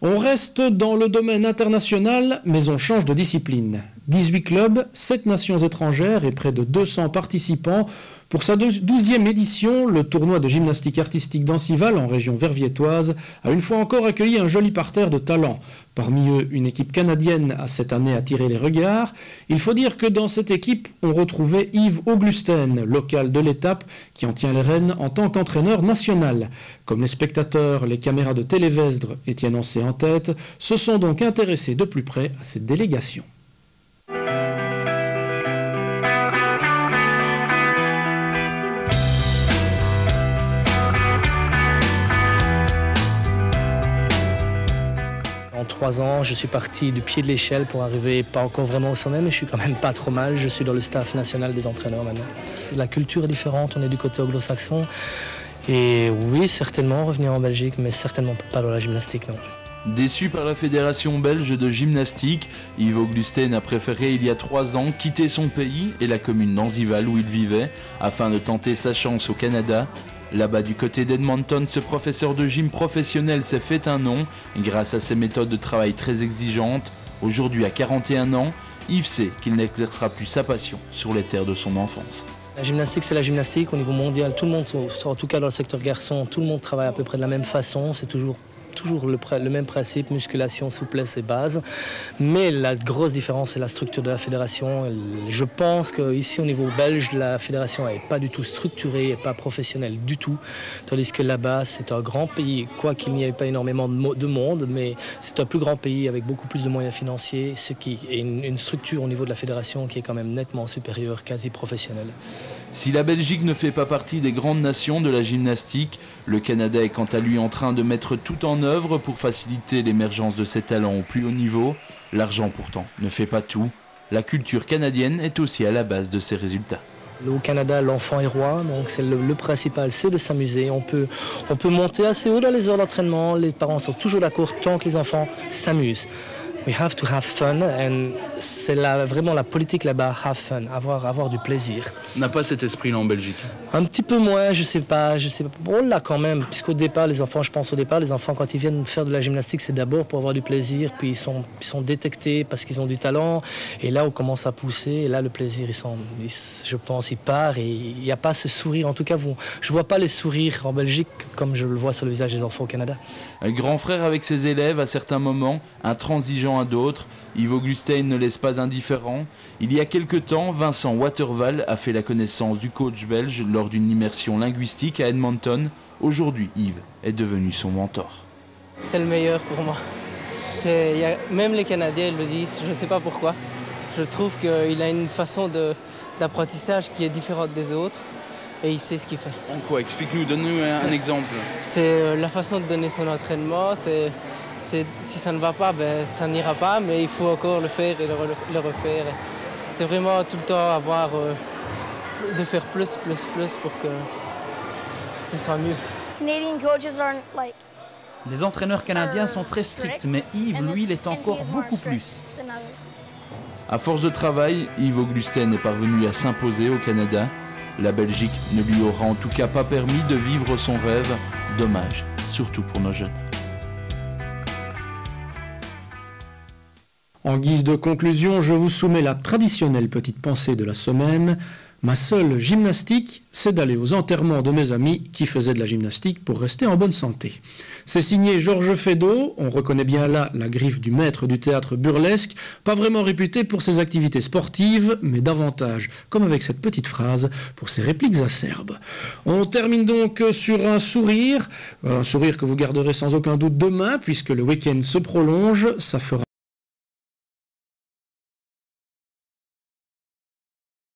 On reste dans le domaine international, mais on change de discipline. 18 clubs, 7 nations étrangères et près de 200 participants. Pour sa 12e édition, le tournoi de gymnastique artistique d'Ancival, en région verviétoise, a une fois encore accueilli un joli parterre de talents. Parmi eux, une équipe canadienne a cette année attiré les regards. Il faut dire que dans cette équipe, on retrouvait Yves Auglusten, local de l'étape, qui en tient les rênes en tant qu'entraîneur national. Comme les spectateurs, les caméras de Télévesdre, Étienne Ancet en tête, se sont donc intéressés de plus près à cette délégation. En 3 ans, je suis parti du pied de l'échelle pour arriver pas encore vraiment au sommet, mais je suis quand même pas trop mal. Je suis dans le staff national des entraîneurs maintenant. La culture est différente, on est du côté anglo-saxon. Et oui, certainement revenir en Belgique, mais certainement pas dans la gymnastique, non. Déçu par la fédération belge de gymnastique, Yves Auglusten a préféré il y a 3 ans quitter son pays et la commune d'Anzival où il vivait afin de tenter sa chance au Canada. Là-bas du côté d'Edmonton, ce professeur de gym professionnel s'est fait un nom grâce à ses méthodes de travail très exigeantes. Aujourd'hui à 41 ans, Yves sait qu'il n'exercera plus sa passion sur les terres de son enfance. La gymnastique, c'est la gymnastique au niveau mondial. Tout le monde, en tout cas dans le secteur garçon, tout le monde travaille à peu près de la même façon. C'est toujours le même principe, musculation, souplesse et base. Mais la grosse différence, c'est la structure de la fédération. Je pense qu'ici, au niveau belge, la fédération n'est pas du tout structurée et pas professionnelle du tout. Tandis que là-bas, c'est un grand pays, quoiqu'il n'y ait pas énormément de monde, mais c'est un plus grand pays avec beaucoup plus de moyens financiers, ce qui est une structure au niveau de la fédération qui est quand même nettement supérieure, quasi professionnelle. Si la Belgique ne fait pas partie des grandes nations de la gymnastique, le Canada est quant à lui en train de mettre tout en œuvre pour faciliter l'émergence de ses talents au plus haut niveau. L'argent pourtant ne fait pas tout. La culture canadienne est aussi à la base de ces résultats. Au Canada, l'enfant est roi, donc c'est le principal, c'est de s'amuser. On peut monter assez haut dans les heures d'entraînement, les parents sont toujours d'accord tant que les enfants s'amusent. We have to have fun, and c'est vraiment la politique là-bas, have fun, avoir du plaisir. On n'a pas cet esprit-là en Belgique? Un petit peu moins, je sais pas. Bon, là quand même, puisqu'au départ, les enfants, quand ils viennent faire de la gymnastique, c'est d'abord pour avoir du plaisir, puis ils sont détectés parce qu'ils ont du talent, et là on commence à pousser, et là le plaisir, je pense, il part, et il n'y a pas ce sourire, en tout cas, je vois pas les sourires en Belgique comme je le vois sur le visage des enfants au Canada. Un grand frère avec ses élèves à certains moments, intransigeant à d'autres, Yves Auglusten ne laisse pas indifférent. Il y a quelque temps, Vincent Waterval a fait la connaissance du coach belge lors d'une immersion linguistique à Edmonton. Aujourd'hui, Yves est devenu son mentor. C'est le meilleur pour moi. Même les Canadiens le disent, je ne sais pas pourquoi. Je trouve qu'il a une façon d'apprentissage qui est différente des autres et il sait ce qu'il fait. En quoi? Explique-nous, donne-nous un exemple. C'est la façon de donner son entraînement. Si ça ne va pas, ça n'ira pas, mais il faut encore le faire et le refaire. C'est vraiment tout le temps de faire plus pour que ce soit mieux. Les entraîneurs canadiens sont très stricts, mais Yves, lui, l'est encore beaucoup plus. À force de travail, Yves Auglusten est parvenu à s'imposer au Canada. La Belgique ne lui aura en tout cas pas permis de vivre son rêve. Dommage, surtout pour nos jeunes. En guise de conclusion, je vous soumets la traditionnelle petite pensée de la semaine. Ma seule gymnastique, c'est d'aller aux enterrements de mes amis qui faisaient de la gymnastique pour rester en bonne santé. C'est signé Georges Feydeau, on reconnaît bien là la griffe du maître du théâtre burlesque, pas vraiment réputé pour ses activités sportives, mais davantage, comme avec cette petite phrase, pour ses répliques acerbes. On termine donc sur un sourire que vous garderez sans aucun doute demain, puisque le week-end se prolonge, ça fera